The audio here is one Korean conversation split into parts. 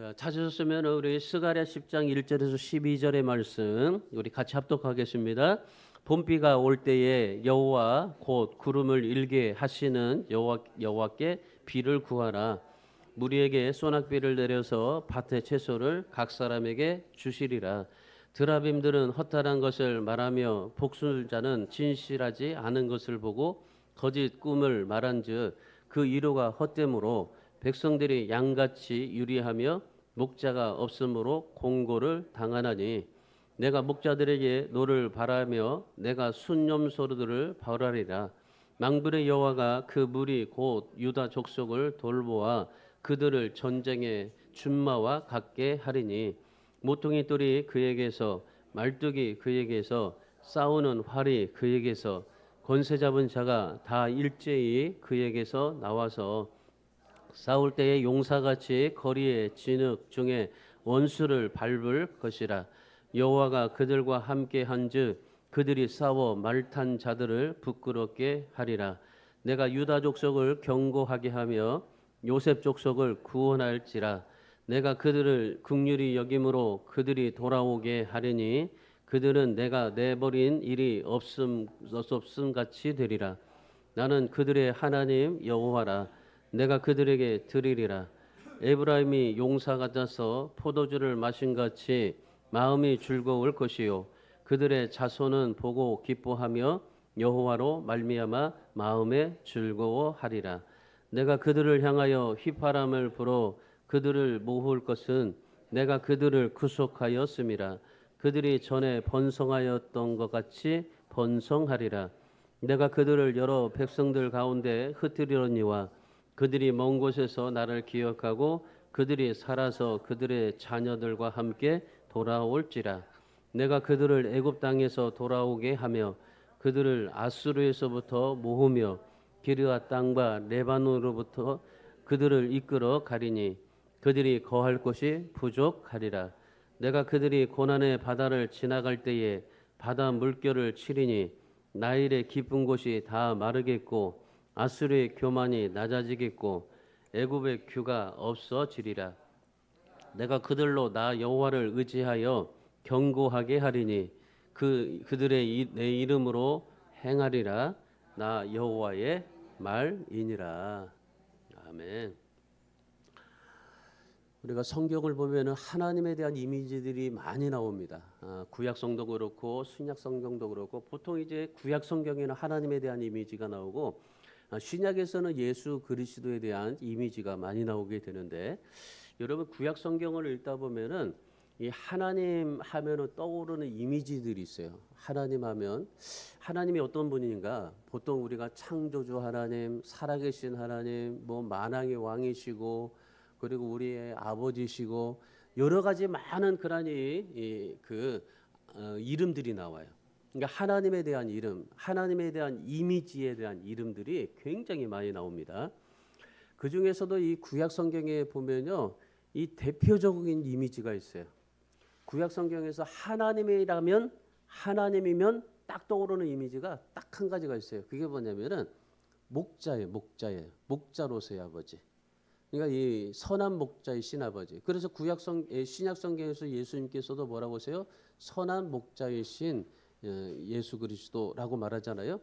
자, 찾으셨으면 우리 스가랴 10장 1절에서 12절의 말씀 우리 같이 합독하겠습니다. 봄비가 올 때에 여호와 곧 구름을 일게 하시는 여호와께 비를 구하라. 무리에게 소낙비를 내려서 밭의 채소를 각 사람에게 주시리라. 드라빔들은 허탄한 것을 말하며 복술자는 진실하지 않은 것을 보고 거짓 꿈을 말한즉 그 이루가 헛됨으로 백성들이 양같이 유리하며 목자가 없으므로 공고를 당하나니 내가 목자들에게 노를 바라며 내가 순념소들을 벌하리라. 망군의 여호와가 그 무리 곧 유다 족속을 돌보아 그들을 전쟁의 준마와 같게 하리니 모퉁이 돌이 그에게서 말뚝이 그에게서 싸우는 활이 그에게서 권세 잡은 자가 다 일제히 그에게서 나와서 싸울 때에 용사같이 거리의 진흙 중에 원수를 밟을 것이라. 여호와가 그들과 함께 한즉 그들이 싸워 말탄 자들을 부끄럽게 하리라. 내가 유다 족속을 견고하게 하며 요셉 족속을 구원할지라. 내가 그들을 긍휼히 여김으로 그들이 돌아오게 하리니 그들은 내가 내버린 일이 없음 같이 되리라. 나는 그들의 하나님 여호와라. 내가 그들에게 드리리라. 에브라임이 용사 같아서 포도주를 마신 같이 마음이 즐거울 것이요 그들의 자손은 보고 기뻐하며 여호와로 말미암아 마음에 즐거워하리라. 내가 그들을 향하여 휘파람을 불어 그들을 모을 것은 내가 그들을 구속하였음이라. 그들이 전에 번성하였던 것 같이 번성하리라. 내가 그들을 여러 백성들 가운데 흩으리려니와 그들이 먼 곳에서 나를 기억하고 그들이 살아서 그들의 자녀들과 함께 돌아올지라. 내가 그들을 애굽 땅에서 돌아오게 하며 그들을 아수르에서부터 모으며 기르앗 땅과 레바논으로부터 그들을 이끌어 가리니 그들이 거할 곳이 부족하리라. 내가 그들이 고난의 바다를 지나갈 때에 바다 물결을 치리니 나일의 깊은 곳이 다 마르겠고 아수르의 교만이 낮아지겠고 애굽의 규가 없어지리라. 내가 그들로 나 여호와를 의지하여 견고하게 하리니 그들의 내 이름으로 행하리라. 나 여호와의 말이니라. 아멘. 우리가 성경을 보면은 하나님에 대한 이미지들이 많이 나옵니다. 구약 성경도 그렇고 신약 성경도 그렇고 보통 이제 구약 성경에는 하나님에 대한 이미지가 나오고 신약에서는 예수 그리스도에 대한 이미지가 많이 나오게 되는데 여러분 구약 성경을 읽다 보면은 이 하나님 하면은 떠오르는 이미지들이 있어요. 하나님 하면 하나님이 어떤 분인가? 보통 우리가 창조주 하나님, 살아계신 하나님, 뭐 만왕의 왕이시고 그리고 우리의 아버지시고 여러 가지 많은 그런 이름들이 나와요. 그러니까 하나님에 대한 이름, 하나님에 대한 이미지에 대한 이름들이 굉장히 많이 나옵니다. 그 중에서도 이 구약 성경에 보면요, 이 대표적인 이미지가 있어요. 구약 성경에서 하나님이라면 하나님이면 딱 떠오르는 이미지가 딱 한 가지가 있어요. 그게 뭐냐면은 목자예요. 목자로서의 아버지. 그러니까 이 선한 목자이신 아버지. 그래서 신약 성경에서 예수님께서도 뭐라고 하세요? 선한 목자이신 예수 그리스도라고 말하잖아요.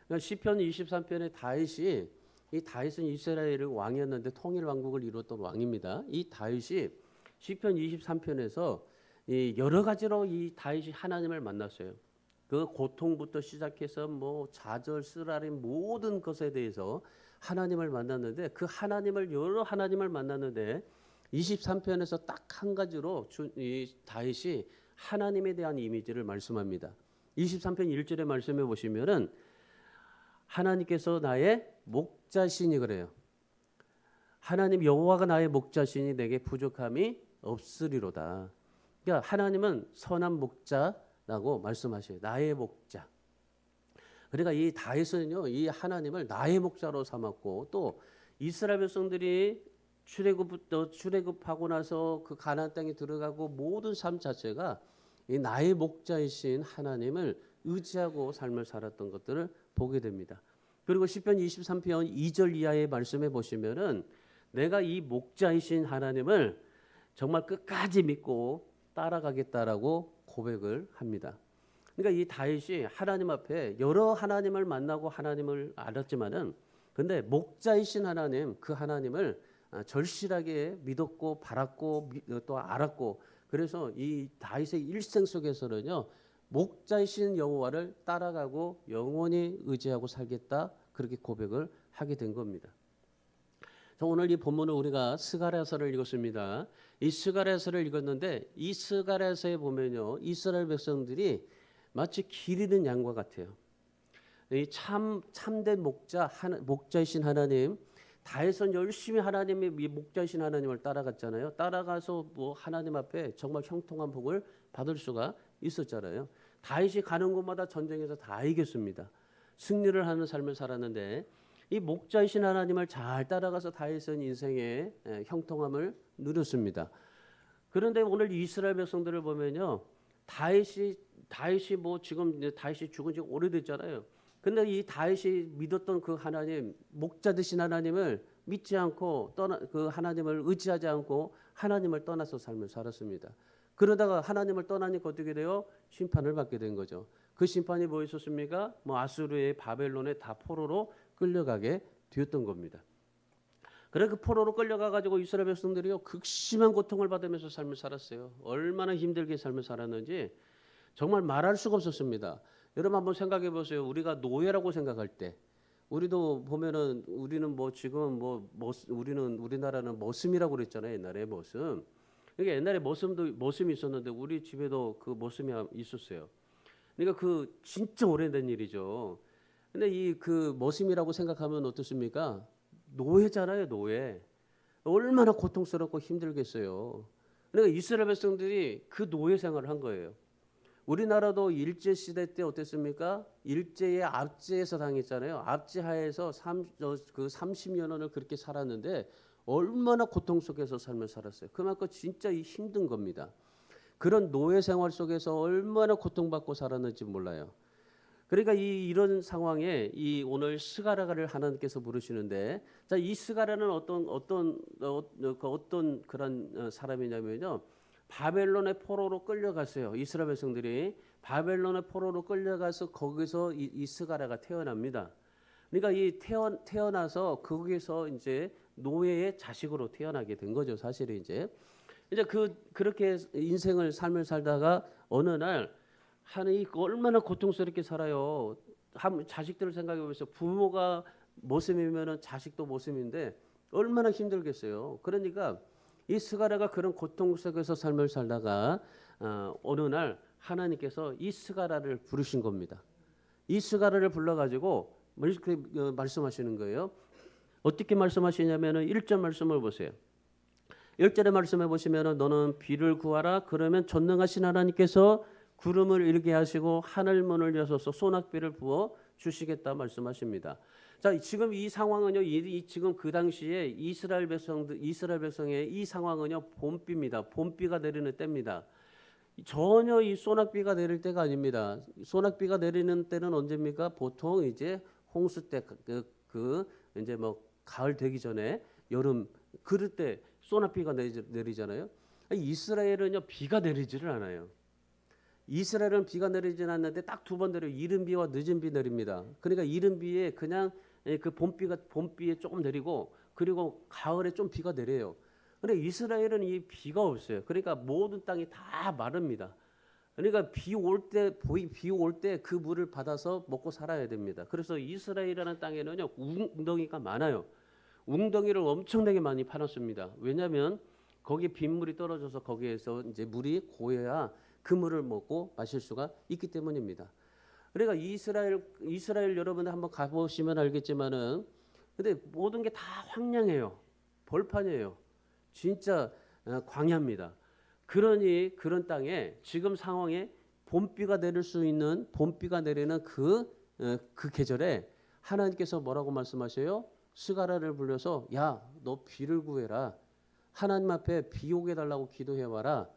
그러니까 시편 23편의 다윗이 이 다윗은 이스라엘의 왕이었는데 통일 왕국을 이루었던 왕입니다. 이 다윗이 시편 23편에서 이 여러 가지로 이 다윗이 하나님을 만났어요. 그 고통부터 시작해서 뭐 좌절, 쓰라림 모든 것에 대해서 하나님을 만났는데 그 여러 하나님을 만났는데 23편에서 딱 한 가지로 이 다윗이 하나님에 대한 이미지를 말씀합니다. 23편 1절의 말씀해 보시면은 하나님께서 나의 목자시니 그래요. 하나님 여호와가 나의 목자시니 내게 부족함이 없으리로다. 그러니까 하나님은 선한 목자라고 말씀하셔요. 나의 목자. 그러니까 이 다윗은요, 이 하나님을 나의 목자로 삼았고 또 이스라엘 백성들이 출애굽하고 나서 그 가나안 땅에 들어가고 모든 삶 자체가 이 나의 목자이신 하나님을 의지하고 삶을 살았던 것들을 보게 됩니다. 그리고 시편 23편 2절 이하의 말씀해 보시면은 내가 이 목자이신 하나님을 정말 끝까지 믿고 따라가겠다라고 고백을 합니다. 그러니까 이 다윗이 하나님 앞에 여러 하나님을 만나고 하나님을 알았지만은 근데 목자이신 하나님 그 하나님을 절실하게 믿었고 바랐고 또 알았고 그래서 이 다윗의 일생 속에서는요 목자이신 여호와를 따라가고 영원히 의지하고 살겠다 그렇게 고백을 하게 된 겁니다. 오늘 이 본문을 우리가 스가랴서를 읽었습니다. 이 스가랴서를 읽었는데 이 스가랴서에 보면요 이스라엘 백성들이 마치 길 잃은 양과 같아요. 이 참된 목자이신 하나님 다윗은 열심히 하나님의 목자이신 하나님을 따라갔잖아요. 따라가서 뭐 하나님 앞에 정말 형통한 복을 받을 수가 있었잖아요. 다윗이 가는 곳마다 전쟁에서 다 이겼습니다. 승리를 하는 삶을 살았는데 이 목자이신 하나님을 잘 따라가서 다윗은 인생의 형통함을 누렸습니다. 그런데 오늘 이스라엘 백성들을 보면요, 다윗이 뭐 지금 다윗이 죽은 지 오래됐잖아요. 근데 이 다윗이 믿었던 그 하나님, 목자 되신 하나님을 믿지 않고 그 하나님을 의지하지 않고 하나님을 떠나서 삶을 살았습니다. 그러다가 하나님을 떠나니까 어떻게 돼요? 심판을 받게 된 거죠. 그 심판이 뭐 있었습니까? 뭐 아수르의 바벨론의 다 포로로 끌려가게 되었던 겁니다. 그래 그 포로로 끌려가 가지고 이스라엘 백성들이요 극심한 고통을 받으면서 삶을 살았어요. 얼마나 힘들게 삶을 살았는지 정말 말할 수가 없었습니다. 여러분 한번 생각해 보세요. 우리가 노예라고 생각할 때 우리도 보면은 우리는 뭐 지금 우리나라는 머슴이라고 그랬잖아요. 옛날에 머슴. 그러니까 옛날에 머슴이 있었는데 우리 집에도 그 머슴이 있었어요. 그러니까 그 진짜 오래된 일이죠. 근데 이 그 머슴이라고 생각하면 어떻습니까? 노예잖아요, 노예. 얼마나 고통스럽고 힘들겠어요. 그러니까 이스라엘 백성들이 그 노예 생활을 한 거예요. 우리나라도 일제 시대 때 어땠습니까? 일제의 압제에서 당했잖아요. 압제하에서 30여 년을 그렇게 살았는데 얼마나 고통 속에서 삶을 살았어요. 그만큼 진짜 힘든 겁니다. 그런 노예 생활 속에서 얼마나 고통받고 살았는지 몰라요. 그러니까 이런 상황에 이 오늘 스가랴를 하나님께서 부르시는데, 자, 이 스가랴는 어떤 그런 사람이냐면요, 바벨론의 포로로 끌려갔어요. 이스라엘 백성들이 바벨론의 포로로 끌려가서 거기서 이 스가랴가 태어납니다. 그러니까 이 태어나서 거기서 이제 노예의 자식으로 태어나게 된 거죠. 사실은 이제 그렇게 삶을 살다가 어느 날 하나님 얼마나 고통스럽게 살아요. 자식들을 생각해 보세요. 부모가 모습이면은 자식도 모습인데 얼마나 힘들겠어요. 그러니까 이 스가랴가 그런 고통 속에서 삶을 살다가 어느 날 하나님께서 이 스가랴를 부르신 겁니다. 이 스가랴를 불러가지고 이렇게 말씀하시는 거예요. 어떻게 말씀하시냐면은 1절 말씀을 보세요. 1절의 말씀해 보시면은 너는 비를 구하라. 그러면 전능하신 하나님께서 구름을 일게 하시고 하늘 문을 여서서 소낙비를 부어 주시겠다 말씀하십니다. 자, 지금 이 상황은요. 지금 그 당시에 이스라엘 백성의 이 상황은요. 봄비입니다. 봄비가 내리는 때입니다. 전혀 이 소낙비가 내릴 때가 아닙니다. 소낙비가 내리는 때는 언제입니까? 보통 이제 홍수 때 이제 뭐 가을 되기 전에 여름 그럴 때 소낙비가 내리잖아요. 이스라엘은요 비가 내리지를 않아요. 이스라엘은 비가 내리지는 않는데 딱 두 번 내려요. 이른 비와 늦은 비 내립니다. 그러니까 이른 비에 그냥 그 봄비에 조금 내리고 그리고 가을에 좀 비가 내려요. 그런데 이스라엘은 이 비가 없어요. 그러니까 모든 땅이 다 마릅니다. 그러니까 비 올 때 그 물을 받아서 먹고 살아야 됩니다. 그래서 이스라엘이라는 땅에는요 웅덩이가 많아요. 웅덩이를 엄청나게 많이 파놨습니다. 왜냐하면 거기에 빗물이 떨어져서 거기에서 이제 물이 고여야 그 물을 먹고 마실 수가 있기 때문입니다. 그러니까 이스라엘 여러분들 한번 가보시면 알겠지만은 근데 모든 게 다 황량해요. 벌판이에요. 진짜 광야입니다. 그러니 그런 땅에 지금 상황에 봄비가 내리는 그 계절에 하나님께서 뭐라고 말씀하셔요? 스가랴를 불려서 야, 너 비를 구해라. 하나님 앞에 비 오게 달라고 기도해 와라.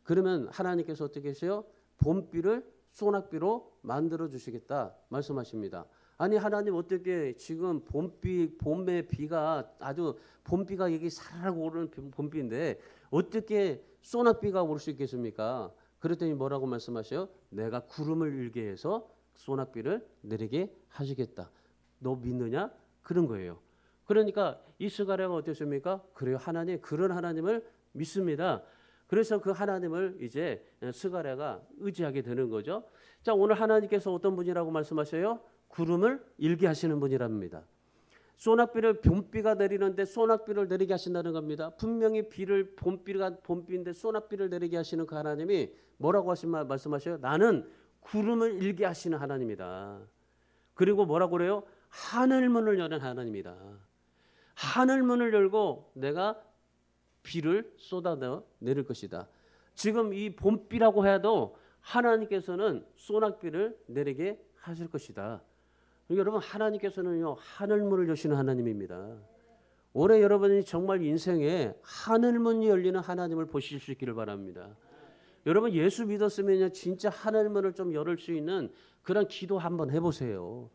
그러면 하나님께서 어떻게 하세요? 봄비를 소낙비로 만들어 주시겠다 말씀하십니다. 아니 하나님 어떻게 지금 봄의 비가 아주 봄비가 여기 사르르 오르는 봄비인데 어떻게 소낙비가 올 수 있겠습니까? 그랬더니 뭐라고 말씀하셔요? 내가 구름을 일게 해서 소낙비를 내리게 하시겠다. 너 믿느냐? 그런 거예요. 그러니까 이 스가랴가 어땠습니까? 그래요. 하나님 그런 하나님을 믿습니다. 그래서 그 하나님을 이제 스가랴가 의지하게 되는 거죠. 자, 오늘 하나님께서 어떤 분이라고 말씀하셔요? 구름을 일게 하시는 분이랍니다. 소낙비를 봄비가 내리는데 소낙비를 내리게 하신다는 겁니다. 분명히 비를 봄비인데 소낙비를 내리게 하시는 그 하나님이 뭐라고 말씀하셔요? 나는 구름을 일게 하시는 하나님이다. 그리고 뭐라고 그래요? 하늘문을 여는 하나님이다. 하늘문을 열고 내가 비를 쏟아내 내릴 것이다. 지금 이 봄비라고 해도 하나님께서는 소낙비를 내리게 하실 것이다. 여러분 하나님께서는요 하늘문을 여시는 하나님입니다. 올해 여러분이 정말 인생에 하늘문이 열리는 하나님을 보실 수 있기를 바랍니다. 여러분 예수 믿었으면요 진짜 하늘문을 좀 열을 수 있는 그런 기도 한번 해보세요.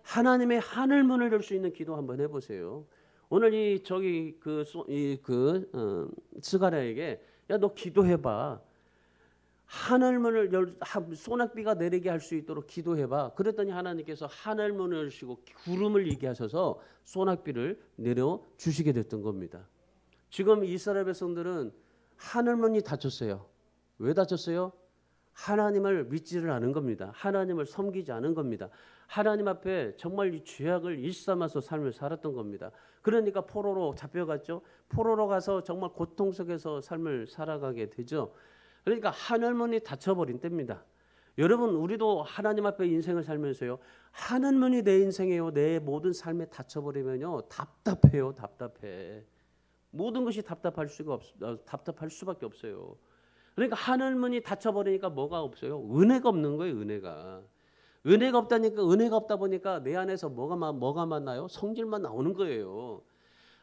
하나님의 하늘문을 열 수 있는 기도 한번 해보세요. 오늘 이 저기 스가랴에게 야 너 기도해봐. 하늘문을 소낙비가 내리게 할 수 있도록 기도해봐. 그랬더니 하나님께서 하늘문을 열시고 구름을 이게 하셔서 소낙비를 내려 주시게 됐던 겁니다. 지금 이스라엘 백성들은 하늘문이 닫혔어요. 왜 닫혔어요? 하나님을 믿지를 않은 겁니다. 하나님을 섬기지 않은 겁니다. 하나님 앞에 정말 이 죄악을 일삼아서 삶을 살았던 겁니다. 그러니까 포로로 잡혀갔죠. 포로로 가서 정말 고통 속에서 삶을 살아가게 되죠. 그러니까 하늘문이 닫혀버린 때입니다. 여러분 우리도 하나님 앞에 인생을 살면서요. 하늘문이 내 인생에요. 내 모든 삶에 닫혀버리면요. 답답해요. 답답해. 모든 것이 답답할 수밖에 없어요. 그러니까 하늘문이 닫혀버리니까 뭐가 없어요? 은혜가 없는 거예요. 은혜가 없다니까 은혜가 없다 보니까 내 안에서 뭐가 만나요? 성질만 나오는 거예요.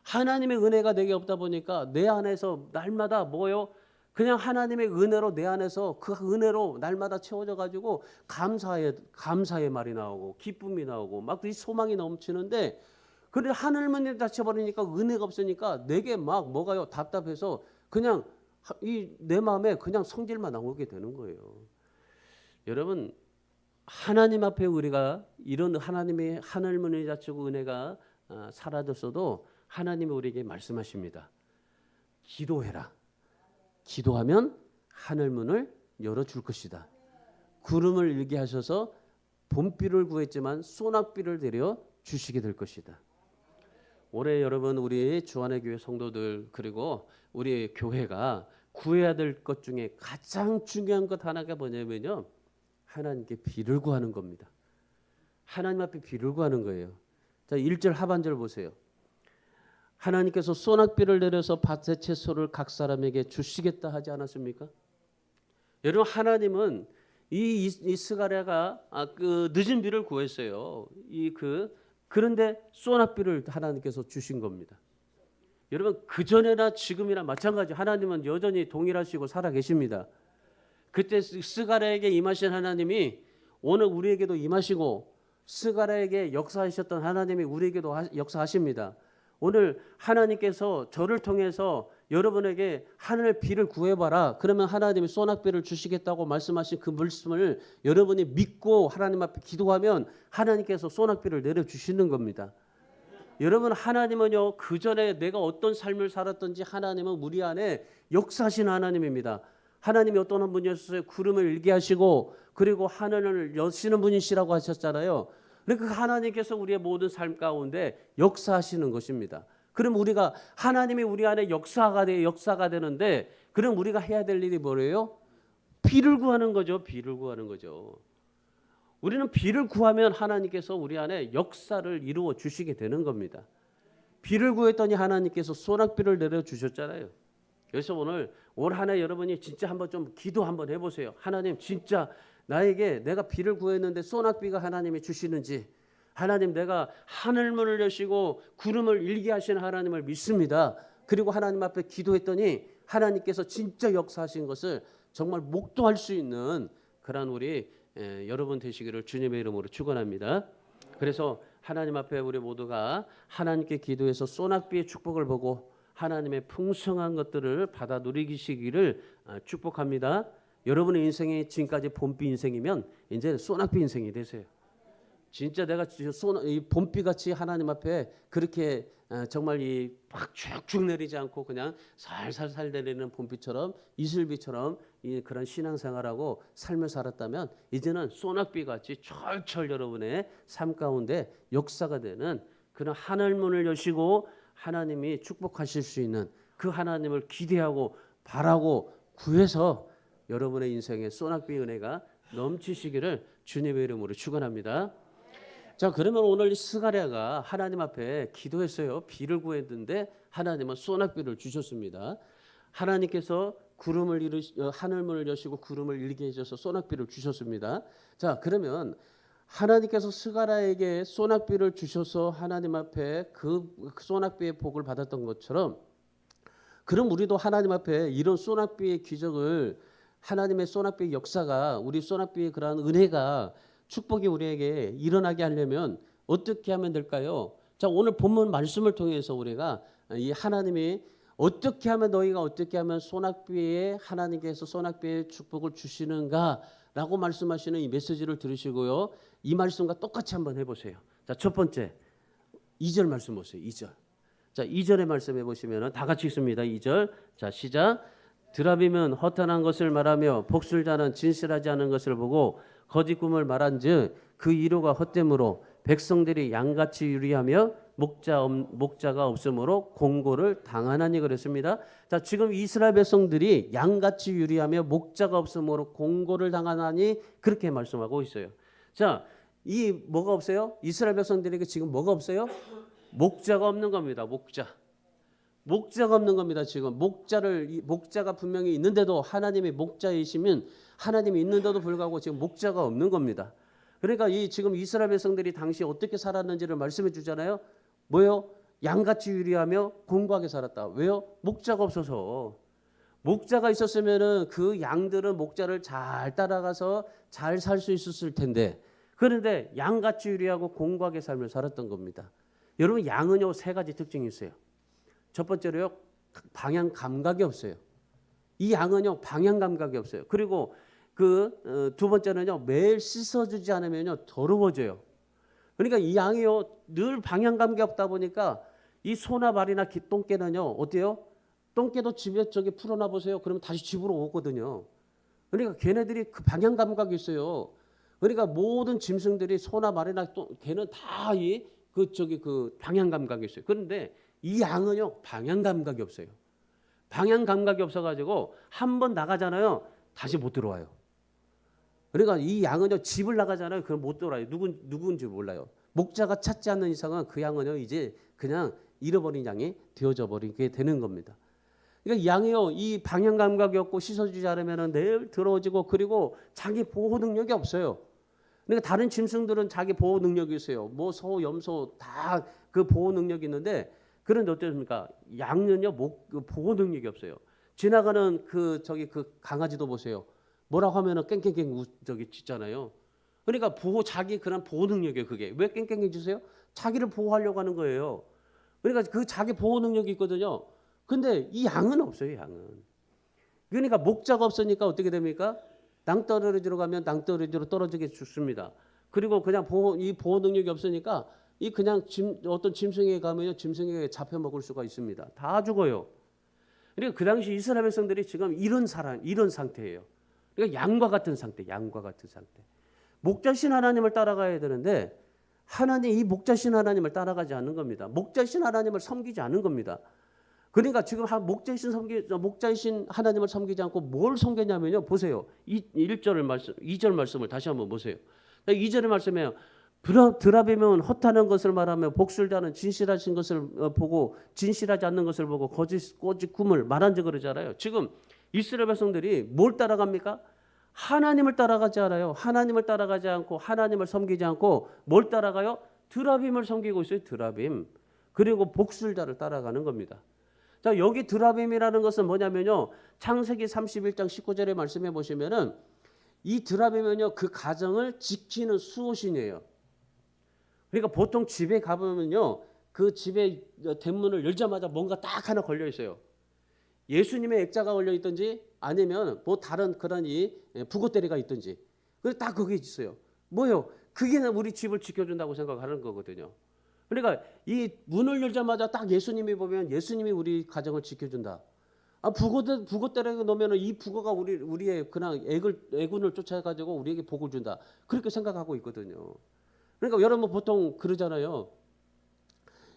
하나님의 은혜가 내게 없다 보니까 내 안에서 날마다 뭐요? 그냥 하나님의 은혜로 내 안에서 그 은혜로 날마다 채워져 가지고 감사의 말이 나오고 기쁨이 나오고 막 이 소망이 넘치는데 그런데 하늘문이 닫혀버리니까 은혜가 없으니까 내게 막 뭐가요? 답답해서 그냥 내 마음에 그냥 성질만 나오게 되는 거예요. 여러분 하나님 앞에 우리가 이런 하나님의 하늘문이 닫히고 은혜가 사라졌어도 하나님이 우리에게 말씀하십니다. 기도해라. 기도하면 하늘문을 열어줄 것이다. 구름을 일게 하셔서 봄비를 구했지만 소낙비를 내려 주시게 될 것이다. 올해 여러분 우리 주안의 교회 성도들 그리고 우리 교회가 구해야 될 것 중에 가장 중요한 것 하나가 뭐냐면요. 하나님께 비를 구하는 겁니다. 하나님 앞에 비를 구하는 거예요. 자, 1절 하반절 보세요. 하나님께서 소낙비를 내려서 밭의 채소를 각 사람에게 주시겠다 하지 않았습니까? 여러분 하나님은 이 스가랴가 그 늦은 비를 구했어요. 그런데 소낙비를 하나님께서 주신 겁니다. 여러분 그 전에나 지금이나 마찬가지 하나님은 여전히 동일하시고 살아 계십니다. 그때 스가랴에게 임하신 하나님이 오늘 우리에게도 임하시고 스가랴에게 역사하셨던 하나님이 우리에게도 역사하십니다. 오늘 하나님께서 저를 통해서 여러분에게 하늘 비를 구해봐라. 그러면 하나님이 소낙비를 주시겠다고 말씀하신 그 말씀을 여러분이 믿고 하나님 앞에 기도하면 하나님께서 소낙비를 내려주시는 겁니다. 여러분 하나님은요 그 전에 내가 어떤 삶을 살았던지 하나님은 우리 안에 역사하시는 하나님입니다. 하나님이 어떤 분이었어요? 구름을 일게 하시고 그리고 하늘을 여시는 분이시라고 하셨잖아요. 그러니까 하나님께서 우리의 모든 삶 가운데 역사하시는 것입니다. 그럼 우리가 하나님이 우리 안에 역사가 되는데 그럼 우리가 해야 될 일이 뭐예요? 비를 구하는 거죠. 비를 구하는 거죠. 우리는 비를 구하면 하나님께서 우리 안에 역사를 이루어 주시게 되는 겁니다. 비를 구했더니 하나님께서 소낙비를 내려주셨잖아요. 그래서 오늘 올 한 해 여러분이 진짜 한번 좀 기도 한번 해보세요. 하나님 진짜 나에게 내가 비를 구했는데 소낙비가 하나님이 주시는지 하나님 내가 하늘문을 여시고 구름을 일게 하시는 하나님을 믿습니다. 그리고 하나님 앞에 기도했더니 하나님께서 진짜 역사하신 것을 정말 목도할 수 있는 그런 우리 여러분 되시기를 주님의 이름으로 축원합니다. 그래서 하나님 앞에 우리 모두가 하나님께 기도해서 소낙비의 축복을 보고 하나님의 풍성한 것들을 받아 누리시기를 축복합니다. 여러분의 인생이 지금까지 봄비 인생이면 이제 소낙비 인생이 되세요. 진짜 내가 이 봄비같이 하나님 앞에 그렇게 정말 이막 쭉쭉 내리지 않고 그냥 살살살 내리는 봄비처럼 이슬비처럼 그런 신앙생활하고 삶을 살았다면 이제는 소낙비같이 철철 여러분의 삶 가운데 역사가 되는 그런 하늘문을 여시고 하나님이 축복하실 수 있는 그 하나님을 기대하고 바라고 구해서 여러분의 인생에 소낙비 은혜가 넘치시기를 주님의 이름으로 축원합니다. 자, 그러면 오늘 스가랴가 하나님 앞에 기도했어요. 비를 구했는데 하나님은 소낙비를 주셨습니다. 하나님께서 하늘문을 여시고 구름을 일게 해줘서 소낙비를 주셨습니다. 자, 그러면 하나님께서 스가랴에게 소낙비를 주셔서 하나님 앞에 그 소낙비의 복을 받았던 것처럼, 그럼 우리도 하나님 앞에 이런 소낙비의 기적을, 하나님의 소낙비의 역사가, 우리 소낙비의 그러한 은혜가, 축복이 우리에게 일어나게 하려면 어떻게 하면 될까요? 자, 오늘 본문 말씀을 통해서 우리가 이 하나님이 어떻게 하면, 너희가 어떻게 하면 소낙비에, 하나님께서 소낙비의 축복을 주시는가라고 말씀하시는 이 메시지를 들으시고요, 이 말씀과 똑같이 한번 해보세요. 자, 첫 번째 2절 말씀 보세요. 2절. 자, 2절의 말씀 해보시면 다 같이 읽습니다. 2절. 자, 시작. 드라빔은 허탄한 것을 말하며 복술자는 진실하지 않은 것을 보고 거짓 꿈을 말한즉 그 이루가 헛됨으로 백성들이 양같이 유리하며 목자가 없으므로 공고를 당하나니 그랬습니다. 자, 지금 이스라엘 백성들이 양같이 유리하며 목자가 없으므로 공고를 당하나니 그렇게 말씀하고 있어요. 자, 이 뭐가 없어요? 이스라엘 백성들에게 지금 뭐가 없어요? 목자가 없는 겁니다. 목자가 없는 겁니다. 지금 목자가 분명히 있는데도, 하나님이 목자이시면 하나님이 있는데도 불구하고 지금 목자가 없는 겁니다. 그러니까 지금 이스라엘 백성들이 당시 어떻게 살았는지를 말씀해 주잖아요. 뭐요? 양같이 유리하며 공고하게 살았다. 왜요? 목자가 없어서. 목자가 있었으면은 그 양들은 목자를 잘 따라가서 잘 살 수 있었을 텐데, 그런데 양같이 유리하고 공고하게 삶을 살았던 겁니다. 여러분, 양은요 3가지 특징이 있어요. 첫 번째로요, 방향 감각이 없어요. 이 양은요 방향 감각이 없어요. 그리고 두 번째는요, 매일 씻어주지 않으면요 더러워져요. 그러니까 이 양이요 늘 방향 감각이 없다 보니까 이 소나 발이나 똥개는요 어때요? 똥개도 집에 풀어놔 보세요. 그러면 다시 집으로 오거든요. 그러니까 걔네들이 그 방향 감각이 있어요. 그러니까 모든 짐승들이 소나 말이나 걔는 다 그 방향 감각이 있어요. 그런데 이 양은요 방향 감각이 없어요. 방향 감각이 없어가지고 한 번 나가잖아요, 다시 못 들어와요. 그러니까 이 양은요 집을 나가잖아요, 그럼 못 돌아요. 누군지 몰라요. 목자가 찾지 않는 이상은 그 양은요 이제 그냥 잃어버린 양이 되어져 버리게 되는 겁니다. 그러니까 양이요 이 방향 감각이 없고 씻어주지 않으면 늘 더러워지고, 그리고 자기 보호 능력이 없어요. 그러니까 다른 짐승들은 자기 보호 능력이 있어요. 뭐 소, 염소 다 그 보호 능력이 있는데, 그런데 어떻습니까? 양은요 보호 능력이 없어요. 지나가는 그 강아지도 보세요. 뭐라고 하면은 깽깽깽 짖잖아요. 그러니까 자기 그런 보호 능력이에요. 그게 왜 깽깽깽 짖으세요? 자기를 보호하려고 하는 거예요. 그러니까 그 자기 보호 능력이 있거든요. 근데 이 양은 없어요. 양은. 그러니까 목자가 없으니까 어떻게 됩니까? 낭떠러지로 가면 낭떠러지로 떨어지게 죽습니다. 그리고 그냥 이 보호 능력이 없으니까 그냥 어떤 짐승에게 가면요 짐승에게 잡혀 먹을 수가 있습니다. 다 죽어요. 그러니까 그 당시 이스라엘 백성들이 지금 이런 상태예요. 그러니까 양과 같은 상태. 목자신 하나님을 따라가야 되는데, 이 목자신 하나님을 따라가지 않는 겁니다. 목자신 하나님을 섬기지 않는 겁니다. 그러니까 지금 목자이신 하나님을 섬기지 않고 뭘 섬겼냐면요, 보세요. 2절 말씀을 다시 한번 보세요. 2절의 말씀에요. 드라빔은 허탄한 것을 말하며 복술자는 진실하신 것을 보고 진실하지 않는 것을 보고 거짓 꿈을 말한즉 그러잖아요. 지금 이스라엘 백성들이 뭘 따라갑니까? 하나님을 따라가지 않아요. 하나님을 따라가지 않고 하나님을 섬기지 않고 뭘 따라가요? 드라빔을 섬기고 있어요. 드라빔. 그리고 복술자를 따라가는 겁니다. 자, 여기 드라빔이라는 것은 뭐냐면요, 창세기 31장 19절에 말씀해 보시면은 이 드라빔은요 그 가정을 지키는 수호신이에요. 그러니까 보통 집에 가보면요, 그 집에 대문을 열자마자 뭔가 딱 하나 걸려 있어요. 예수님의 액자가 걸려 있든지 아니면 뭐 다른 그런 이 부고대리가 있든지, 그게 딱 거기 있어요. 뭐요? 그게 우리 집을 지켜준다고 생각하는 거거든요. 그러니까 이 문을 열자마자 딱 예수님이 보면 예수님이 우리 가정을 지켜준다. 아, 부고대리가 놓으면 이 부고가 우리의 그냥 애군을 쫓아가지고 우리에게 복을 준다. 그렇게 생각하고 있거든요. 그러니까 여러분 보통 그러잖아요.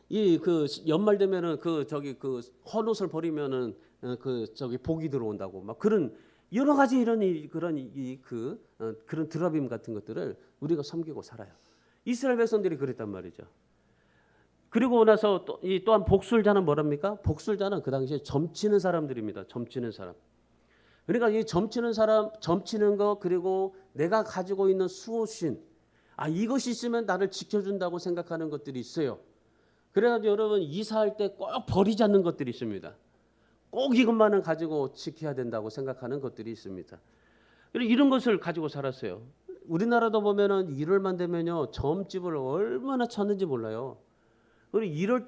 이 그 연말 되면은 그 저기 그 헌옷을 버리면은 그 저기 복이 들어온다고 막 그런 여러 가지 이런 그런 그런 드라빔 같은 것들을 우리가 섬기고 살아요. 이스라엘 백성들이 그랬단 말이죠. 그리고 나서 또한 복술자는 뭐랍니까? 복술자는 그 당시에 점치는 사람들입니다. 점치는 사람. 그러니까 이 점치는 사람, 점치는 거, 그리고 내가 가지고 있는 수호신, 아, 이것이 있으면 나를 지켜준다고 생각하는 것들이 있어요. 그래가지고 여러분 이사할 때 꼭 버리지 않는 것들이 있습니다. 꼭 이것만은 가지고 지켜야 된다고 생각하는 것들이 있습니다. 이런 것을 가지고 살았어요. 우리나라도 보면은 1월만 되면요 점집을 얼마나 찾는지 몰라요. 그리고 1월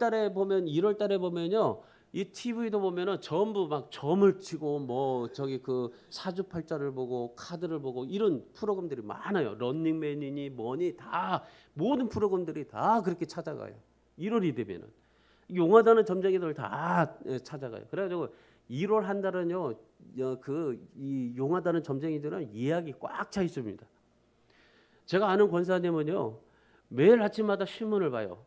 달에 보면요 이 TV도 보면은 전부 막 점을 치고 뭐 저기 그 사주팔자를 보고 카드를 보고 이런 프로그램들이 많아요. 런닝맨이니 뭐니 다 모든 프로그램들이 다 그렇게 찾아가요. 1월이 되면은 용하다는 점쟁이들 다 찾아가요. 그래가지고 1월 한 달은요 이 용하다는 점쟁이들은 예약이 꽉 차 있습니다. 제가 아는 권사님은요 매일 아침마다 신문을 봐요.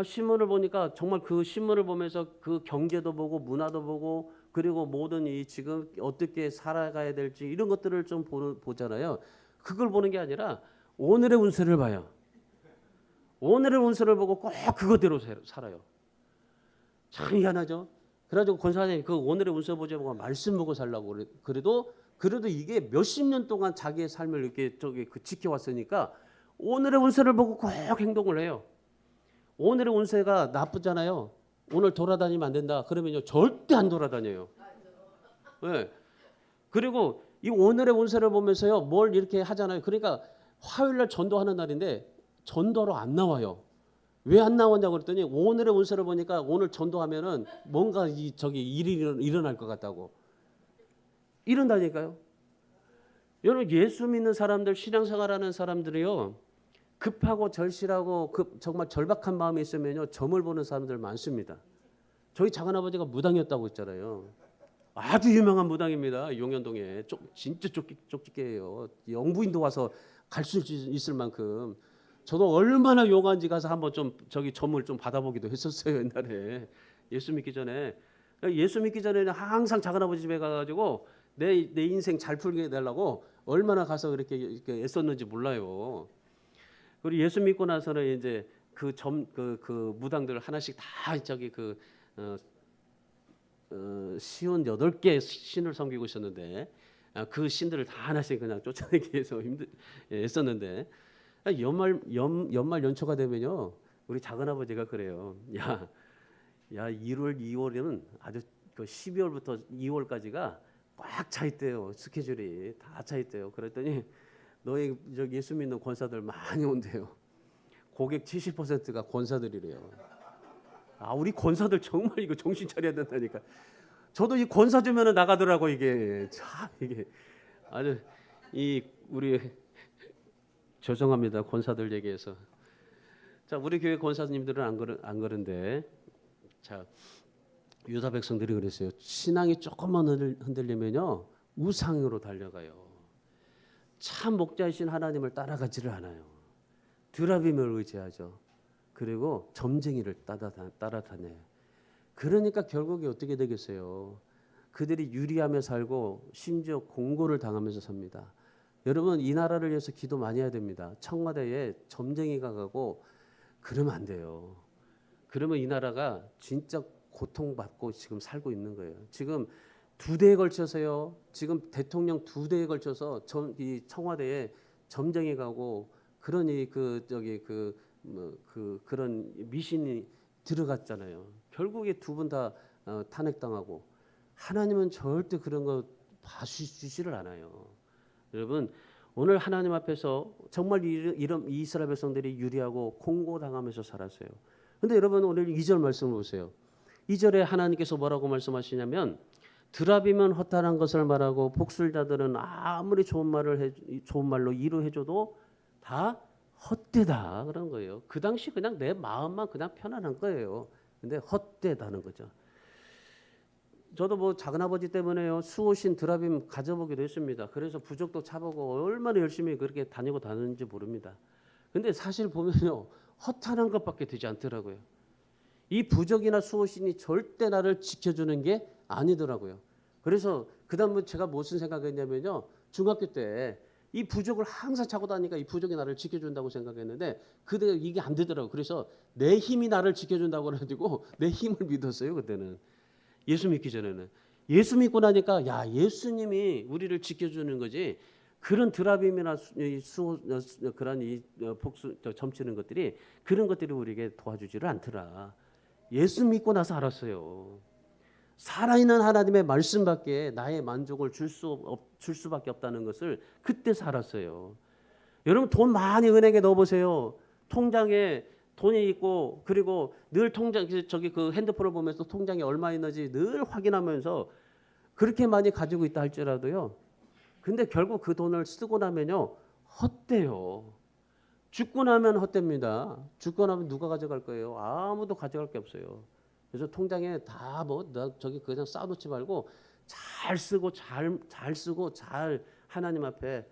신문을 보니까 정말 그 신문을 보면서 그 경제도 보고 문화도 보고 그리고 모든 이 지금 어떻게 살아가야 될지 이런 것들을 좀 보잖아요. 그걸 보는 게 아니라 오늘의 운세를 봐요. 오늘의 운세를 보고 꼭 그거대로 살아요. 참 희한하죠. 그래가지고 권사님 그 오늘의 운세 보지 말고 말씀 보고 살라고 그래도 이게 몇십 년 동안 자기의 삶을 이렇게 지켜왔으니까 오늘의 운세를 보고 꼭 행동을 해요. 오늘의 운세가 나쁘잖아요. 오늘 돌아다니면 안 된다. 그러면요 절대 안 돌아다녀요. 네. 그리고 이 오늘의 운세를 보면서요 뭘 이렇게 하잖아요. 그러니까 화요일날 전도하는 날인데 전도로 안 나와요. 왜 안 나왔냐고 그랬더니 오늘의 운세를 보니까 오늘 전도하면은 뭔가 일이 일어날 것 같다고 이런다니까요. 여러분 예수 믿는 사람들 신앙생활하는 사람들이요 급하고 절실하고 정말 절박한 마음이 있으면요 점을 보는 사람들 많습니다. 저희 작은아버지가 무당이었다고 했잖아요. 아주 유명한 무당입니다. 용현동에 진짜 쫓기게예요. 영부인도 와서 갈 수 있을 만큼. 저도 얼마나 용한지 가서 한번 좀 점을 좀 받아보기도 했었어요 옛날에 예수 믿기 전에. 예수 믿기 전에는 항상 작은아버지 집에 가가지고 내 인생 잘 풀게 해달라고 얼마나 가서 이렇게 애썼는지 몰라요. 그리고 예수 믿고 나서는 이제 그 무당들 하나씩 다 시온 8개 신을 섬기고 있었는데 그 신들을 다 하나씩 그냥 쫓아내기 위해서 애썼는데 연말 연초가 되면요 우리 작은아버지가 그래요. 야 1월 2월에는 아주 그 12월부터 2월까지가 꽉 차 있대요. 스케줄이 다 차 있대요. 그랬더니 너희 예수 믿는 권사들 많이 온대요. 고객 70%가 권사들이래요. 아 우리 권사들 정말 이거 정신 차려야 된다니까. 저도 이 권사 주면은 나가더라고 이게 참 이게 아주 우리 죄송합니다 권사들 얘기해서. 자 우리 교회 권사님들은 안 그런데 자 유다 백성들이 그랬어요. 신앙이 조금만 흔들리면요 우상으로 달려가요. 참 목자이신 하나님을 따라가지를 않아요. 드라빔을 의지하죠. 그리고 점쟁이를 따라다녀요. 그러니까 결국에 어떻게 되겠어요? 그들이 유리하며 살고 심지어 공고를 당하면서 삽니다. 여러분 이 나라를 위해서 기도 많이 해야 됩니다. 청와대에 점쟁이가 가고 그러면 안 돼요. 그러면 이 나라가 진짜 고통받고 지금 살고 있는 거예요. 지금 2대에 걸쳐서요. 지금 대통령 2대에 걸쳐서 이 청와대에 점쟁이 가고 그러니 그런 미신이 들어갔잖아요. 결국에 2분 다 탄핵당하고 하나님은 절대 그런 거 봐주시를 않아요. 여러분 오늘 하나님 앞에서 정말 이런 이스라엘 백성들이 유리하고 공고당하면서 살았어요. 근데 여러분 오늘 2절 말씀을 보세요. 2절에 하나님께서 뭐라고 말씀하시냐면 드라빔은 허탄한 것을 말하고 복술자들은 아무리 좋은 말로 이루해줘도 다 헛되다 그런 거예요. 그 당시 그냥 내 마음만 그냥 편안한 거예요. 근데 헛되다는 거죠. 저도 뭐 작은아버지 때문에요. 수호신 드라빔 가져보기도 했습니다. 그래서 부적도 차보고 얼마나 열심히 그렇게 다니는지 모릅니다. 근데 사실 보면요. 허탄한 것밖에 되지 않더라고요. 이 부적이나 수호신이 절대 나를 지켜주는 게 아니더라고요. 그래서 그다음에 제가 무슨 생각했냐면요. 중학교 때 이 부적을 항상 차고 다니니까 이 부적이 나를 지켜준다고 생각했는데 그때 이게 안 되더라고요. 그래서 내 힘이 나를 지켜준다고 그래가지고 내 힘을 믿었어요. 그때는. 예수 믿기 전에는. 예수 믿고 나니까 야 예수님이 우리를 지켜주는 거지 그런 드라빔이나 그런 복수 점치는 것들이 그런 것들이 우리에게 도와주지를 않더라. 예수 믿고 나서 알았어요. 살아있는 하나님의 말씀밖에 나의 만족을 줄 수밖에 없다는 것을 그때서 알았어요. 여러분 돈 많이 은행에 넣어보세요. 통장에 돈이 있고 그리고 늘 통장 저기 그 핸드폰을 보면서 통장에 얼마 있는지 늘 확인하면서 그렇게 많이 가지고 있다 할지라도요. 근데 결국 그 돈을 쓰고 나면요 헛돼요. 죽고 나면 헛됩니다. 죽고 나면 누가 가져갈 거예요? 아무도 가져갈 게 없어요. 그래서 통장에 다 저기 그냥 쌓아놓지 말고 잘 쓰고 잘 하나님 앞에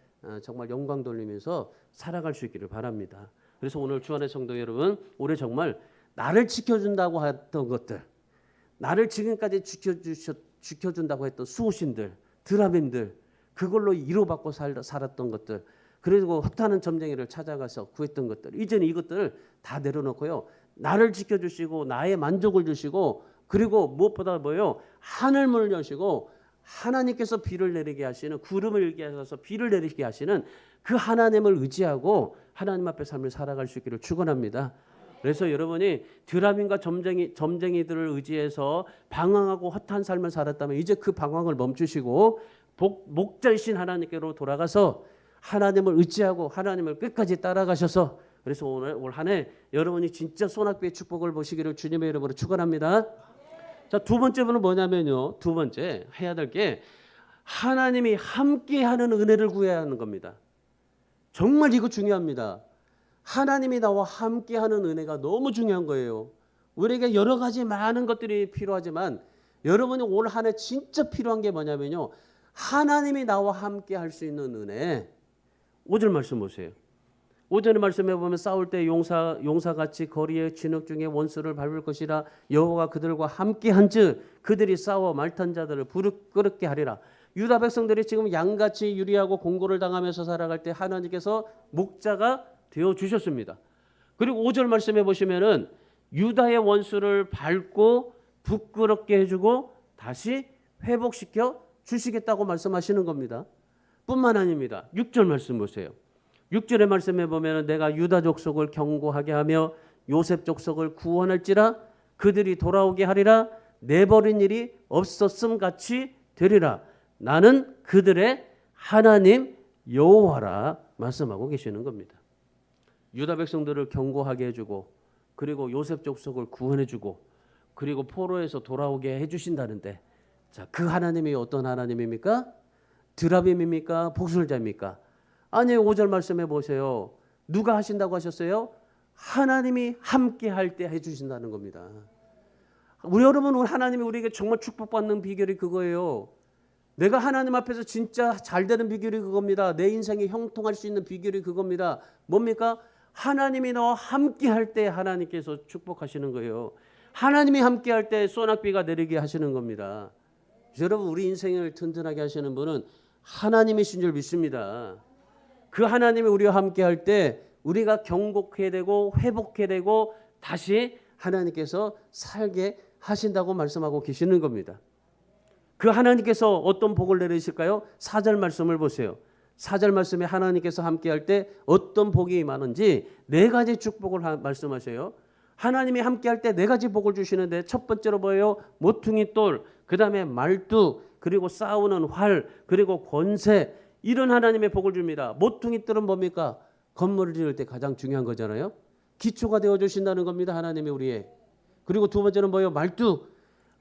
정말 영광 돌리면서 살아갈 수 있기를 바랍니다. 그래서 오늘 주안의 성도 여러분, 올해 정말 나를 지켜준다고 했던 것들, 나를 지금까지 지켜준다고 했던 수호신들, 드라빔들, 그걸로 위로받고 살았던 것들, 그리고 헛하는 점쟁이를 찾아가서 구했던 것들, 이제는 이것들을 다 내려놓고요. 나를 지켜주시고 나의 만족을 주시고 그리고 무엇보다 뭐예요? 하늘문을 여시고 하나님께서 비를 내리게 하시는 구름을 일게 하셔서 비를 내리게 하시는 그 하나님을 의지하고 하나님 앞에 삶을 살아갈 수 있기를 축원합니다. 그래서 여러분이 드라빔과 점쟁이들을 의지해서 방황하고 헛한 삶을 살았다면 이제 그 방황을 멈추시고 목자이신 하나님께로 돌아가서 하나님을 의지하고 하나님을 끝까지 따라가셔서 그래서 올 한 해 여러분이 진짜 소낙비의 축복을 보시기를 주님의 이름으로 축원합니다. 자, 두 번째는 뭐냐면요. 두 번째 해야 될 게 하나님이 함께하는 은혜를 구해야 하는 겁니다. 정말 이거 중요합니다. 하나님이 나와 함께하는 은혜가 너무 중요한 거예요. 우리에게 여러 가지 많은 것들이 필요하지만 여러분이 올 한 해 진짜 필요한 게 뭐냐면요. 하나님이 나와 함께할 수 있는 은혜. 5절 말씀 보세요. 5절의 말씀에 보면 싸울 때 용사같이 거리의 진흙 중에 원수를 밟을 것이라 여호와가 그들과 함께한즉 그들이 싸워 말탄 자들을 부르게 하리라. 유다 백성들이 지금 양같이 유리하고 공고를 당하면서 살아갈 때 하나님께서 목자가 되어 주셨습니다. 그리고 5절 말씀에 보시면은 유다의 원수를 밟고 부끄럽게 해주고 다시 회복시켜 주시겠다고 말씀하시는 겁니다. 뿐만 아닙니다. 6절 말씀 보세요. 6절의 말씀에 보면 내가 유다 족속을 경고하게 하며 요셉 족속을 구원할지라 그들이 돌아오게 하리라 내버린 일이 없었음 같이 되리라. 나는 그들의 하나님 여호와라 말씀하고 계시는 겁니다. 유다 백성들을 경고하게 해주고 그리고 요셉 족속을 구원해주고 그리고 포로에서 돌아오게 해주신다는데 자, 그 하나님이 어떤 하나님입니까? 드라빔입니까? 복술자입니까? 아니 5절 말씀해 보세요. 누가 하신다고 하셨어요? 하나님이 함께 할 때 해주신다는 겁니다. 우리 여러분 하나님이 우리에게 정말 축복받는 비결이 그거예요. 내가 하나님 앞에서 진짜 잘 되는 비결이 그겁니다. 내 인생이 형통할 수 있는 비결이 그겁니다. 뭡니까? 하나님이 나와 함께 할 때 하나님께서 축복하시는 거예요. 하나님이 함께 할 때 소낙비가 내리게 하시는 겁니다. 여러분 우리 인생을 튼튼하게 하시는 분은 하나님이신 줄 믿습니다. 그 하나님이 우리와 함께 할 때 우리가 경고해야 되고 회복해야 되고 다시 하나님께서 살게 하신다고 말씀하고 계시는 겁니다. 그 하나님께서 어떤 복을 내리실까요? 4절 말씀을 보세요. 4절 말씀에 하나님께서 함께 할 때 어떤 복이 임하는지 네 가지 축복을 말씀하셔요. 하나님이 함께 할 때 네 가지 복을 주시는데 첫 번째로 뭐예요? 모퉁이 돌, 그 다음에 말뚝, 그리고 싸우는 활, 그리고 권세 이런 하나님의 복을 줍니다. 모퉁이 뜰은 뭡니까? 건물을 지을 때 가장 중요한 거잖아요. 기초가 되어주신다는 겁니다. 하나님이 우리의. 그리고 두 번째는 뭐예요? 말뚝.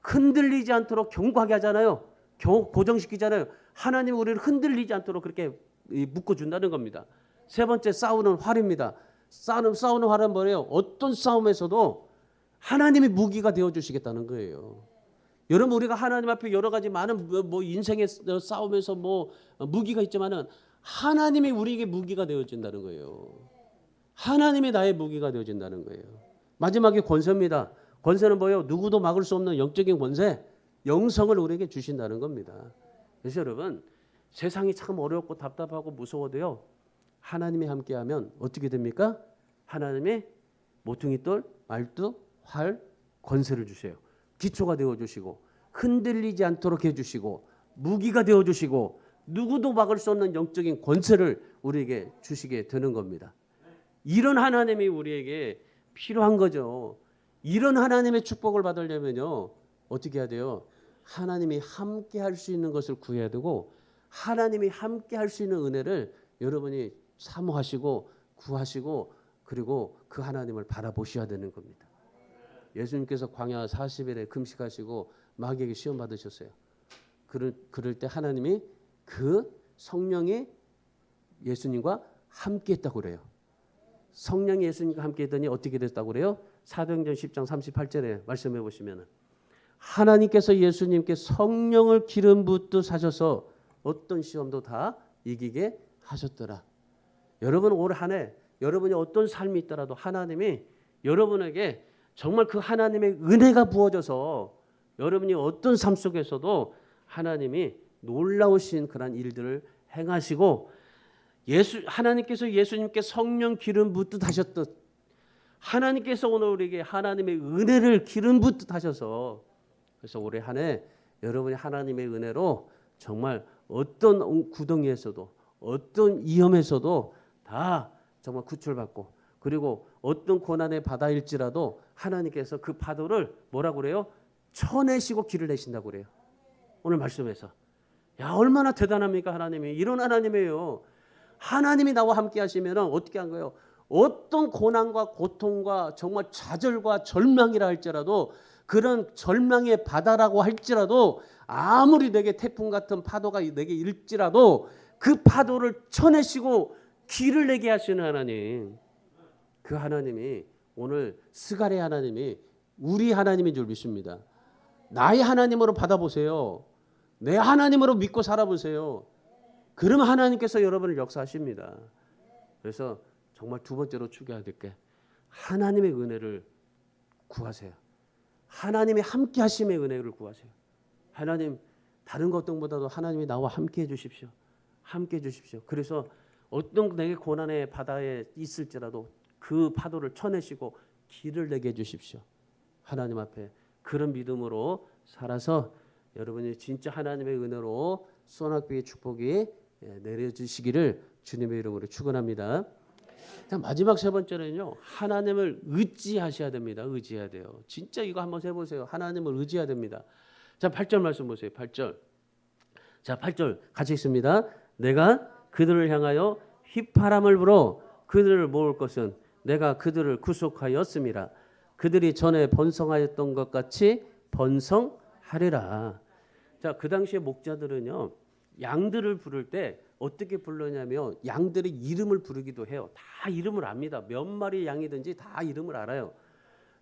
흔들리지 않도록 견고하게 하잖아요. 고정시키잖아요. 하나님이 우리를 흔들리지 않도록 그렇게 묶어준다는 겁니다. 세 번째, 싸우는 활입니다. 싸우는 활은 뭐예요? 어떤 싸움에서도 하나님이 무기가 되어주시겠다는 거예요. 여러분, 우리가 하나님 앞에 여러 가지 많은 인생의 싸움에서 무기가 있지만은 하나님이 우리에게 무기가 되어진다는 거예요. 하나님이 나의 무기가 되어진다는 거예요. 마지막에 권세입니다. 권세는 뭐예요? 누구도 막을 수 없는 영적인 권세, 영성을 우리에게 주신다는 겁니다. 그래서 여러분, 세상이 참 어렵고 답답하고 무서워도요, 하나님이 함께하면 어떻게 됩니까? 하나님이 모퉁이돌, 말뚝, 활, 권세를 주세요. 기초가 되어주시고 흔들리지 않도록 해주시고 무기가 되어주시고 누구도 막을 수 없는 영적인 권세를 우리에게 주시게 되는 겁니다. 이런 하나님이 우리에게 필요한 거죠. 이런 하나님의 축복을 받으려면요, 어떻게 해야 돼요? 하나님이 함께 할 수 있는 것을 구해야 되고, 하나님이 함께 할 수 있는 은혜를 여러분이 사모하시고 구하시고, 그리고 그 하나님을 바라보셔야 되는 겁니다. 예수님께서 광야 40일에 금식하시고 마귀에게 시험 받으셨어요. 그럴 때 하나님이 그 성령이 예수님과 함께 했다고 그래요. 성령이 예수님과 함께 했더니 어떻게 됐다고 그래요? 사도행전 10장 38절에 말씀해 보시면, 하나님께서 예수님께 성령을 기름 붓듯 하셔서 어떤 시험도 다 이기게 하셨더라. 여러분, 올 한 해 여러분이 어떤 삶이 있더라도 하나님이 여러분에게 정말 그 하나님의 은혜가 부어져서 여러분이 어떤 삶 속에서도 하나님이 놀라우신 그런 일들을 행하시고, 하나님께서 예수님께 성령 기름 붓듯 하셨듯 하나님께서 오늘 우리에게 하나님의 은혜를 기름 붓듯 하셔서, 그래서 올해 한 해 여러분이 하나님의 은혜로 정말 어떤 구덩이에서도 어떤 위험에서도 다 정말 구출받고, 그리고 어떤 고난의 바다일지라도 하나님께서 그 파도를 뭐라고 그래요? 쳐내시고 길을 내신다고 그래요. 오늘 말씀에서. 야, 얼마나 대단합니까? 하나님이. 이런 하나님이에요. 하나님이 나와 함께 하시면 어떻게 한 거예요? 어떤 고난과 고통과 정말 좌절과 절망이라 할지라도, 그런 절망의 바다라고 할지라도, 아무리 내게 태풍 같은 파도가 내게 일지라도 그 파도를 쳐내시고 길을 내게 하시는 하나님, 그 하나님이 오늘 스가랴 하나님이 우리 하나님인 줄 믿습니다. 나의 하나님으로 받아보세요. 내 하나님으로 믿고 살아보세요. 그러면 하나님께서 여러분을 역사하십니다. 그래서 정말 두 번째로 추구해야 될 게 하나님의 은혜를 구하세요. 하나님이 함께 하심의 은혜를 구하세요. 하나님, 다른 것들보다도 하나님이 나와 함께 해주십시오. 함께 해주십시오. 그래서 어떤 내게 고난의 바다에 있을지라도 그 파도를 쳐내시고 길을 내게 해주십시오. 하나님 앞에 그런 믿음으로 살아서 여러분이 진짜 하나님의 은혜로 수원학교의 축복이 내려주시기를 주님의 이름으로 축원합니다. 자, 마지막 세 번째는요, 하나님을 의지하셔야 됩니다. 의지해야 돼요. 진짜 이거 한번 해보세요. 하나님을 의지해야 됩니다. 자, 8절 말씀 보세요. 8절. 자, 8절 같이 읽습니다. 내가 그들을 향하여 휘파람을 불어 그들을 모을 것은 내가 그들을 구속하였음이라. 그들이 전에 번성하였던 것 같이 번성하리라. 자, 그 당시에 목자들은요, 양들을 부를 때 어떻게 부르냐면 양들의 이름을 부르기도 해요. 다 이름을 압니다. 몇 마리 양이든지 다 이름을 알아요.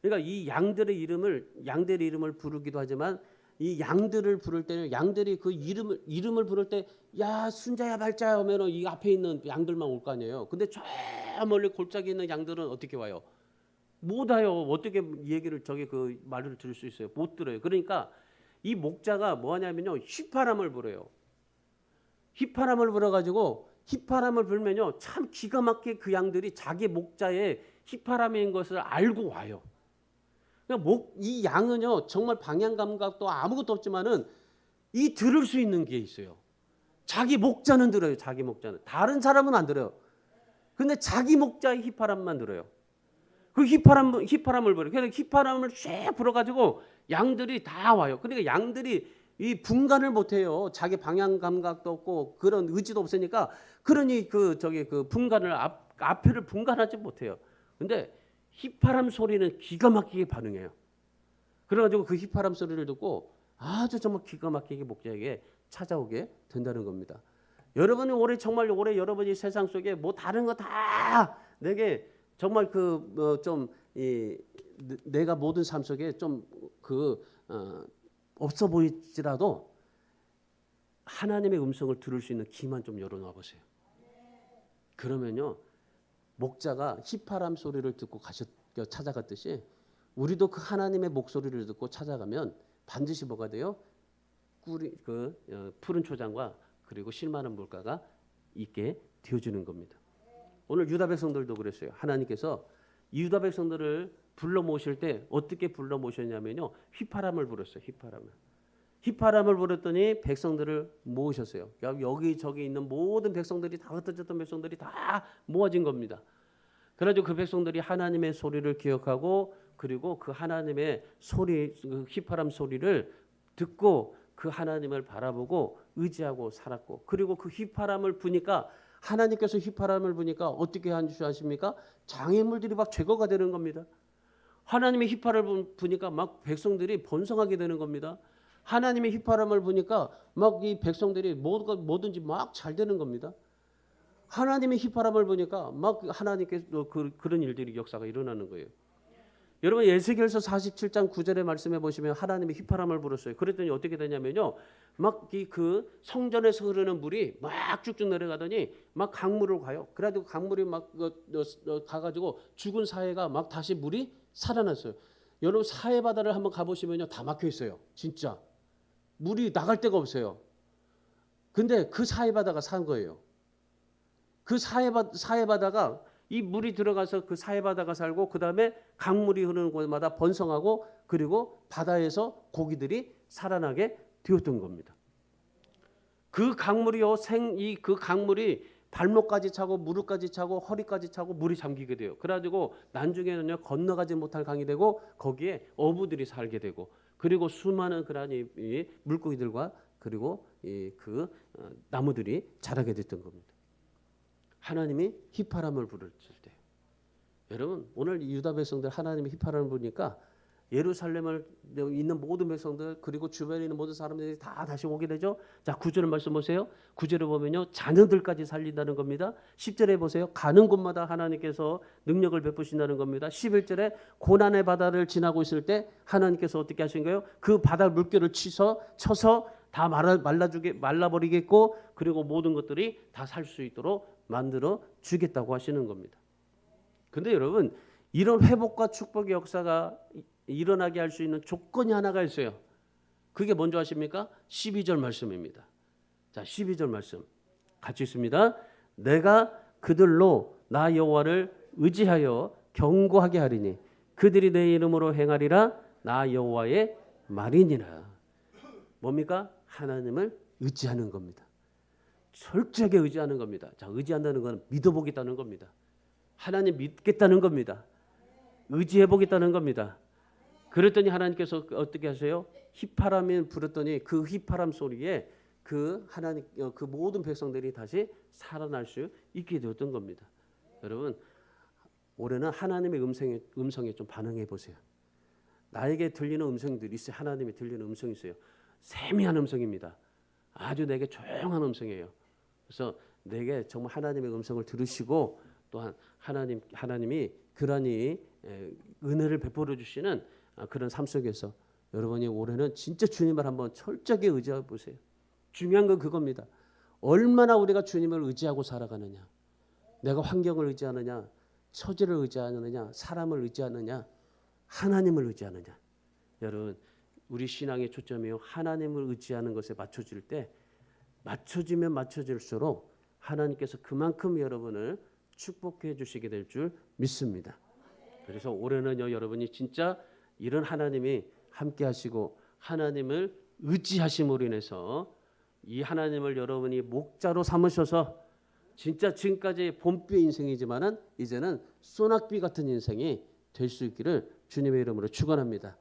그러니까 이 양들의 이름을 부르기도 하지만, 이 양들을 부를 때는 양들이 그 이름을 부를 때, 야, 순자야 발자야 하면 이 앞에 있는 양들만 올 거 아니에요. 근데 저 멀리 골짜기 있는 양들은 어떻게 와요? 못 와요. 어떻게 얘기를 그 말을 들을 수 있어요? 못 들어요. 그러니까 이 목자가 뭐 하냐면요, 휘파람을 불어요. 휘파람을 불어가지고, 휘파람을 불면요, 참 기가 막히게 그 양들이 자기 목자의 휘파람인 것을 알고 와요. 그러니까 이 양은요, 정말 방향 감각도 아무것도 없지만은 이 들을 수 있는 게 있어요. 자기 목자는 들어요. 자기 목자는. 다른 사람은 안 들어요. 근데 자기 목자의 휘파람만 들어요. 그 휘파람을 불어요. 그래서 휘파람을 쫙 불어가지고 양들이 다 와요. 그러니까 양들이 이 분간을 못해요. 자기 방향 감각도 없고 그런 의지도 없으니까 그러니 그 분간을 앞을 분간하지 못해요. 근데 휘파람 소리는 기가 막히게 반응해요. 그래가지고 그 휘파람 소리를 듣고 아주 정말 기가 막히게 목자에게 찾아오게 된다는 겁니다. 여러분이 정말 올해 여러분이 세상 속에 뭐 다른 거 다 내게 정말 내가 모든 삶 속에 없어 보일지라도 하나님의 음성을 들을 수 있는 귀만 좀 열어놔 보세요. 그러면요, 목자가 휘파람 소리를 듣고 찾아갔듯이 우리도 그 하나님의 목소리를 듣고 찾아가면 반드시 뭐가 돼요? 푸른 초장과 그리고 실만한 물가가 있게 되어지는 겁니다. 오늘 유다 백성들도 그랬어요. 하나님께서 유다 백성들을 불러 모실 때 어떻게 불러 모셨냐면요, 휘파람을 불었어요. 휘파람을 불었더니 백성들을 모으셨어요. 여기 저기 있는 모든 백성들이 다 흩어졌던 백성들이 다 모아진 겁니다. 그래가지고 그 백성들이 하나님의 소리를 기억하고 그리고 그 하나님의 소리, 그 휘파람 소리를 듣고 그 하나님을 바라보고 의지하고 살았고, 그리고 그 휘파람을 부니까 하나님께서 휘파람을 부니까 어떻게 하십니까? 장애물들이 막 제거가 되는 겁니다. 하나님의 휘파람을 부니까 막 백성들이 번성하게 되는 겁니다. 하나님의 휘파람을 부니까 막 이 백성들이 뭐든지 막 잘 되는 겁니다. 하나님의 휘파람을 부니까 막 하나님께서 그런 일들이 역사가 일어나는 거예요. 여러분 에스겔서 47장 9절의 말씀해 보시면 하나님이 휘파람을 불었어요. 그랬더니 어떻게 되냐면요, 막 그 성전에서 흐르는 물이 막 쭉쭉 내려가더니 막 강물을 가요. 그래가지고 강물이 막 가가지고 죽은 사해가 막 다시 물이 살아났어요. 여러분 사해 바다를 한번 가보시면요, 다 막혀 있어요. 진짜 물이 나갈 데가 없어요. 근데 그 사해 바다가 산 거예요. 그 사해 바다가 이 물이 들어가서 그 사해 바다가 살고, 그 다음에 강물이 흐르는 곳마다 번성하고, 그리고 바다에서 고기들이 살아나게 되었던 겁니다. 그 강물이요, 그 강물이 발목까지 차고 무릎까지 차고 허리까지 차고 물이 잠기게 돼요. 그래가지고 나중에는요 건너가지 못할 강이 되고 거기에 어부들이 살게 되고, 그리고 수많은 그런 이 물고기들과 그리고 나무들이 자라게 됐던 겁니다. 하나님이 휘파람을 부를 때, 여러분 오늘 유다 백성들 하나님이 휘파람을 부니까 예루살렘을 있는 모든 백성들 그리고 주변에 있는 모든 사람들이 다 다시 오게 되죠. 자, 9절 말씀 보세요. 9절에 보면요, 자녀들까지 살린다는 겁니다. 10절에 보세요. 가는 곳마다 하나님께서 능력을 베푸신다는 겁니다. 11절에 고난의 바다를 지나고 있을 때 하나님께서 어떻게 하신 거예요? 그 바다 물결을 쳐서 다 말라버리겠고, 그리고 모든 것들이 다 살 수 있도록 만들어 주겠다고 하시는 겁니다. 근데 여러분, 이런 회복과 축복의 역사가 일어나게 할 수 있는 조건이 하나가 있어요. 그게 뭔지 아십니까? 12절 말씀입니다. 자, 12절 말씀 같이 있습니다. 내가 그들로 나 여호와를 의지하여 견고하게 하리니 그들이 내 이름으로 행하리라. 나 여호와의 말이니라. 뭡니까? 하나님을 의지하는 겁니다. 철저하게 의지하는 겁니다. 자, 의지한다는 건 믿어보겠다는 겁니다. 하나님 믿겠다는 겁니다. 의지해보겠다는 겁니다. 그랬더니 하나님께서 어떻게 하세요? 휘파람이 불었더니 그 휘파람 소리에 그 모든 백성들이 다시 살아날 수 있게 되었던 겁니다. 여러분, 올해는 하나님의 음성에 좀 반응해 보세요. 나에게 들리는 음성들이 있어요. 하나님이 들리는 음성이 있어요. 세미한 음성입니다. 아주 내게 조용한 음성이에요. 그래서 내게 정말 하나님의 음성을 들으시고 또한 하나님이 그러니 은혜를 베풀어 주시는 그런 삶 속에서 여러분이 올해는 진짜 주님을 한번 철저하게 의지해 보세요. 중요한 건 그겁니다. 얼마나 우리가 주님을 의지하고 살아가느냐, 내가 환경을 의지하느냐, 처지를 의지하느냐, 사람을 의지하느냐, 하나님을 의지하느냐. 여러분, 우리 신앙의 초점이요, 하나님을 의지하는 것에 맞춰질 때 맞춰지면 맞춰질수록 하나님께서 그만큼 여러분을 축복해 주시게 될 줄 믿습니다. 그래서 올해는요, 여러분이 진짜 이런 하나님이 함께 하시고 하나님을 의지하심으로 인해서 이 하나님을 여러분이 목자로 삼으셔서 진짜 지금까지 봄비 인생이지만은 이제는 소낙비 같은 인생이 될 수 있기를 주님의 이름으로 축원합니다.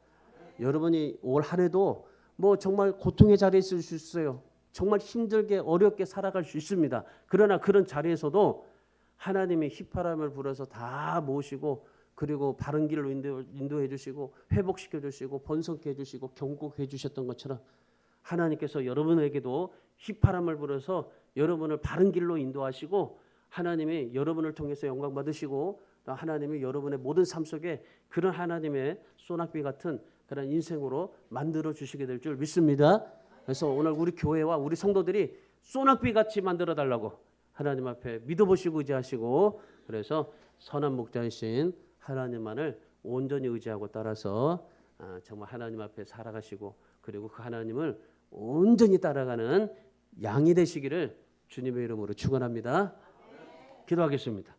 여러분이 올 한 해도 뭐 정말 고통의 자리에 있을 수 있어요. 정말 힘들게 어렵게 살아갈 수 있습니다. 그러나 그런 자리에서도 하나님이 휘파람을 불어서 다 모시고 그리고 바른 길로 인도해 주시고 회복시켜 주시고 번성케 해 주시고 경고해 주셨던 것처럼 하나님께서 여러분에게도 휘파람을 불어서 여러분을 바른 길로 인도하시고 하나님이 여러분을 통해서 영광 받으시고 하나님이 여러분의 모든 삶 속에 그런 하나님의 소낙비 같은 그런 인생으로 만들어 주시게 될 줄 믿습니다. 그래서 오늘 우리 교회와 우리 성도들이 소낙비 같이 만들어 달라고 하나님 앞에 믿어보시고 의지하시고 그래서 선한 목자이신 하나님만을 온전히 의지하고 따라서 정말 하나님 앞에 살아가시고 그리고 그 하나님을 온전히 따라가는 양이 되시기를 주님의 이름으로 축원합니다. 기도하겠습니다.